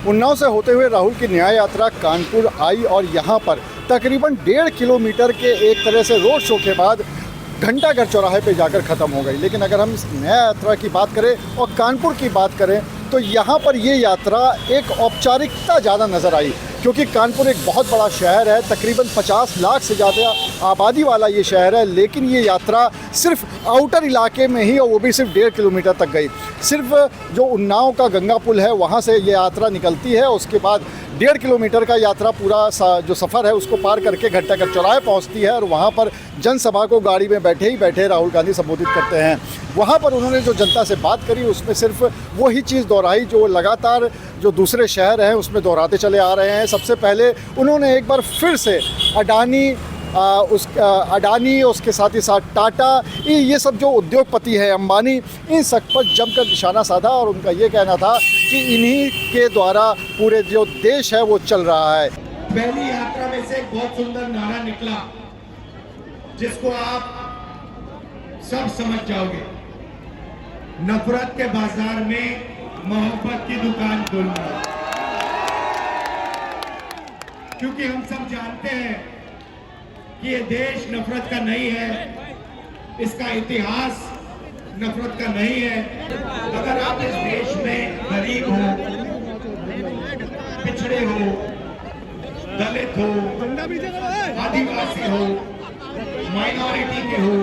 उन्नाव से होते हुए राहुल की न्याय यात्रा कानपुर आई और यहाँ पर तकरीबन 1.5 किलोमीटर के एक तरह से रोड शो के बाद घंटाघर चौराहे पे जाकर ख़त्म हो गई। लेकिन अगर हम न्याय यात्रा की बात करें और कानपुर की बात करें तो यहाँ पर ये यात्रा एक औपचारिकता ज़्यादा नज़र आई, क्योंकि कानपुर एक बहुत बड़ा शहर है, तकरीबन 50 लाख से ज़्यादा आबादी वाला ये शहर है। लेकिन ये यात्रा सिर्फ आउटर इलाके में ही, और वो भी सिर्फ 1.5 किलोमीटर तक गई। सिर्फ जो उन्नाव का गंगा पुल है वहाँ से ये यात्रा निकलती है, उसके बाद 1.5 किलोमीटर का यात्रा पूरा जो सफ़र है उसको पार करके घंटाघर चौराहे पहुँचती है और वहाँ पर जनसभा को गाड़ी में बैठे ही बैठे राहुल गांधी संबोधित करते हैं। वहाँ पर उन्होंने जो जनता से बात करी उसमें सिर्फ वही चीज़ दोहराई जो लगातार जो दूसरे शहर हैं उसमें दोहराते चले आ रहे हैं। सबसे पहले उन्होंने एक बार फिर से अडानी उसके साथ ही साथ टाटा, ये सब जो उद्योगपति हैं, अंबानी, इन सब पर जमकर निशाना साधा और उनका ये कहना था कि इन्हीं के द्वारा पूरे जो देश है वो चल रहा है। पहली यात्रा में से एक बहुत सुंदर नारा निकला जिसको आप सब समझ जाओगे, नफरत के बाजार में मोहब्बत की दुकान खोलना। क्योंकि हम सब जानते हैं कि ये देश नफरत का नहीं है, इसका इतिहास नफरत का नहीं है। अगर आप इस देश में गरीब हो, पिछड़े हो, दलित हो, आदिवासी हो, माइनॉरिटी के हो,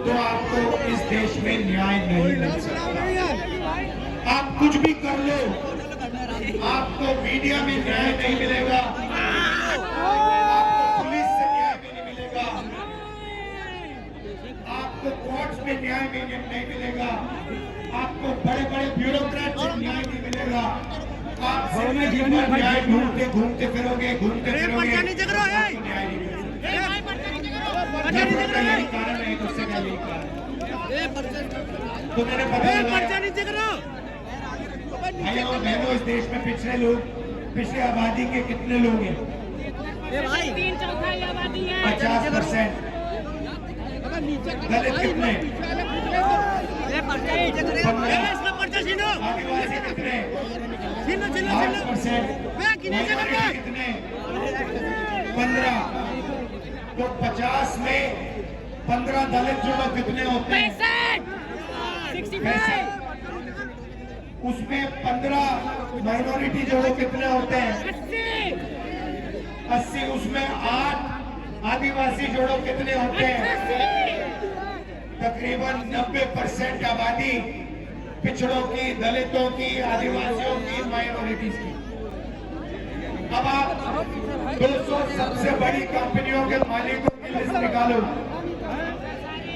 तो आपको इस देश में न्याय नहीं मिल सकता। आप कुछ भी कर लो, आपको मीडिया में न्याय नहीं मिलेगा, आपको पुलिस से न्याय भी नहीं मिलेगा, आपको कोर्ट्स में न्याय भी नहीं मिलेगा, आपको बड़े बड़े ब्यूरोक्रेट से न्याय नहीं मिलेगा। आप जिंदगी भर न्याय ढूंढते घूमते फिरोगे, घूमते फिरोगे, न्याय नहीं मिलेगा। यही कारण है, दूसरे का यही कारण। तो मैंने भाइयों और बहनों, इस देश में पिछड़े लोग, पिछड़े आबादी के कितने लोग हैं? 50%। दलित कितने? 15। आदिवासी कितने? 8%। कितने? 15। तो 50 में 15 दलित जोड़ो कितने होते हैं? 65। उसमें 15 माइनॉरिटी जोड़ो कितने होते हैं? 80। उसमें 8 आदिवासी जोड़ो कितने होते हैं? तकरीबन 90% आबादी पिछड़ों की, दलितों की, आदिवासियों की, माइनॉरिटीज की। अब आप 200 सबसे बड़ी कंपनियों के मालिकों की लिस्ट निकालो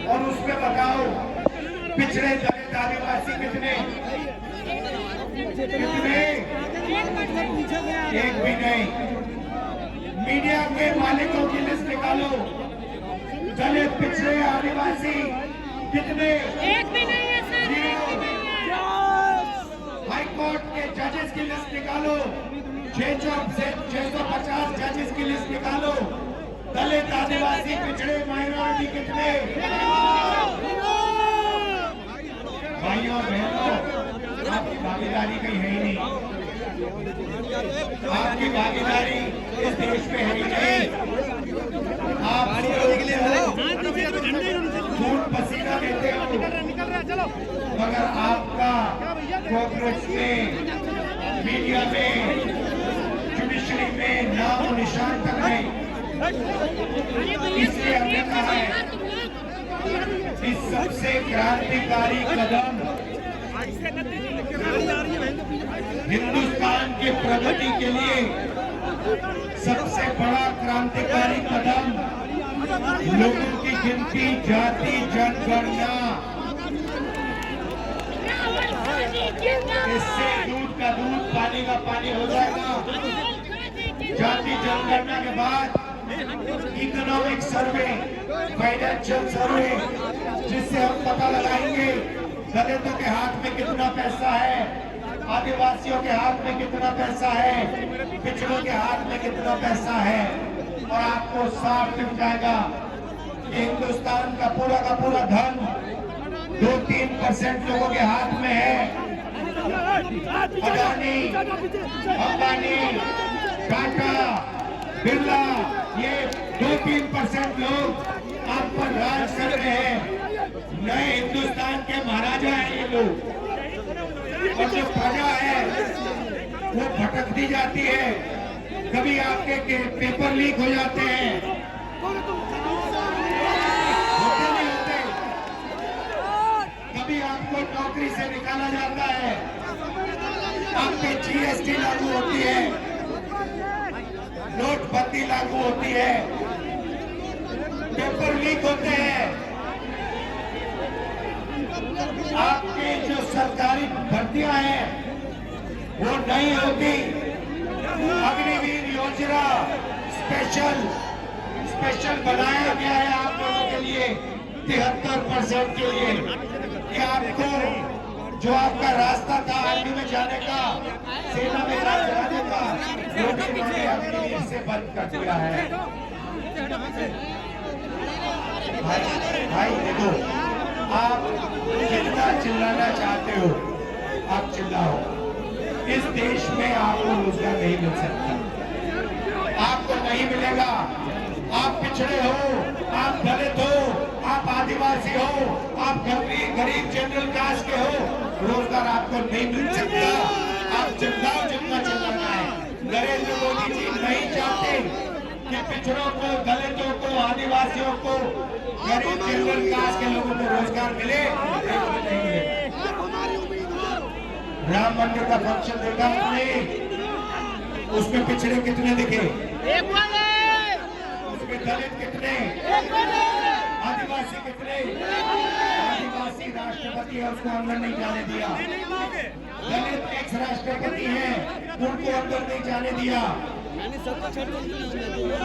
और उसमें बताओ पिछड़े दलित आदिवासी कितने? एक भी नहीं। मीडिया के मालिकों की लिस्ट निकालो, दलित, पिछड़े, आदिवासी कितने? एक भी नहीं है सर, एक भी नहीं है। हाई कोर्ट के जजेस की लिस्ट निकालो, 650 जजेस की लिस्ट निकालो, दलित, आदिवासी, पिछड़े, माइनॉरिटी कितने? भाइयों और बहनों, आपकी भागीदारी कहीं है ही नहीं, आपकी भागीदारी इस देश में है ही नहीं। आप खून पसीना देते हो, मगर आपका कांग्रेस में, मीडिया में, जुडिशरी में नाम निशान तक नहीं। इसलिए हमने कहा है इस सबसे क्रांतिकारी कदम, हिंदुस्तान की प्रगति के लिए सबसे बड़ा क्रांतिकारी कदम, लोगों की गिनती, जाति जनगणना। इससे दूध का दूध, पानी का पानी हो जाएगा। जाति जनगणना के बाद इकोनॉमिक सर्वे, फाइनेंशियल सर्वे, जिससे हम पता लगाएंगे दलितों के हाथ में कितना पैसा है, आदिवासियों के हाथ में कितना पैसा है, पिछड़ों के हाथ में कितना पैसा है। और आपको साफ दिख जाएगा कि हिंदुस्तान का पूरा धन 2-3% लोगों के हाथ में है। अदानी, अंबानी, टाटा, बिरला, ये 2-3% लोग आप पर राज कर रहे हैं। नए हिंदुस्तान के महाराजा हैं ये लोग, और जो प्रजा है वो भटकती जाती है। कभी आपके पेपर लीक हो जाते हैं, होते नहीं होते, कभी आपको नौकरी से निकाला जाता है, आप पे GST लागू होती है, नोटबंदी लागू होती है, पेपर लीक होते हैं, आपके जो सरकारी भर्तियां हैं वो नहीं होती। अग्निवीर योजना स्पेशल बनाया गया है आप लोगों के लिए 73% के लिए कि आपको जो आपका रास्ता था आर्मी में जाने का, सेना में जाने का, वो भी इन्होंने अग्निवीर से बंद कर दिया है। भाई देखो, आप जितना चिल्लाना चाहते हो आप चिल्लाओ, इस देश में आपको रोजगार नहीं मिल सकता, आपको नहीं मिलेगा। आप पिछड़े हो, आप दलित हो, आप आदिवासी हो, आप गरीब जनरल कास्ट के हो, रोजगार आपको नहीं मिल सकता। आप चिल्लाओ जितना चिल्लाना है। नरेंद्र मोदी जी नहीं चाहते कि पिछड़ों को, दलितों को, आदिवासियों को, गरीब जनरल कास्ट के लोगों को रोजगार मिले, नहीं मिले। राम मंदिर का फंक्शन देखा आपने, उसमें पिछड़े कितने दिखे, उसमें दलित कितने, आदिवासी कितने। आदिवासी राष्ट्रपति है, उसको अंदर नहीं जाने दिया। दलित एक्स राष्ट्रपति है, उनको अंदर नहीं जाने दिया।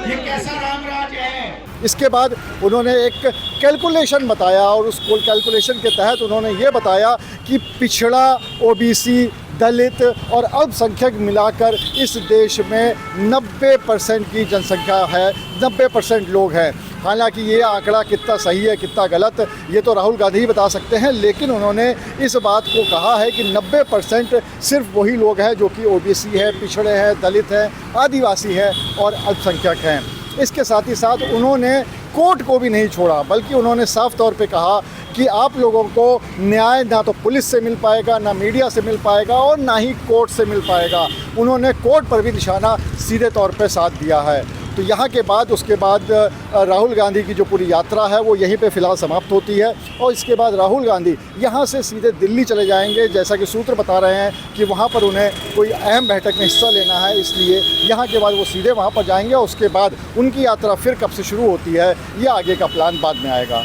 ये कैसा रामराज है। इसके बाद उन्होंने एक कैलकुलेशन बताया और उस कैलकुलेशन के तहत उन्होंने ये बताया कि पिछड़ा, ओबीसी, दलित और अल्पसंख्यक मिलाकर इस देश में 90% की जनसंख्या है, 90% लोग हैं। हालांकि ये आंकड़ा कितना सही है कितना गलत ये तो राहुल गांधी ही बता सकते हैं, लेकिन उन्होंने इस बात को कहा है कि 90% सिर्फ वही लोग हैं जो कि ओबीसी है, पिछड़े हैं, दलित हैं, आदिवासी हैं और अल्पसंख्यक हैं। इसके साथ ही साथ उन्होंने कोर्ट को भी नहीं छोड़ा, बल्कि उन्होंने साफ तौर पे कहा कि आप लोगों को न्याय ना तो पुलिस से मिल पाएगा, ना मीडिया से मिल पाएगा और ना ही कोर्ट से मिल पाएगा। उन्होंने कोर्ट पर भी निशाना सीधे तौर पे साध दिया है। तो यहाँ के बाद उसके बाद राहुल गांधी की जो पूरी यात्रा है वो यहीं पे फ़िलहाल समाप्त होती है और इसके बाद राहुल गांधी यहाँ से सीधे दिल्ली चले जाएंगे। जैसा कि सूत्र बता रहे हैं कि वहाँ पर उन्हें कोई अहम बैठक में हिस्सा लेना है, इसलिए यहाँ के बाद वो सीधे वहाँ पर जाएंगे और उसके बाद उनकी यात्रा फिर कब से शुरू होती है ये आगे का प्लान बाद में आएगा।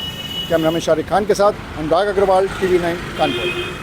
कैमरामैन शारिक खान के साथ अनुराग अग्रवाल, TV9 कानपुर।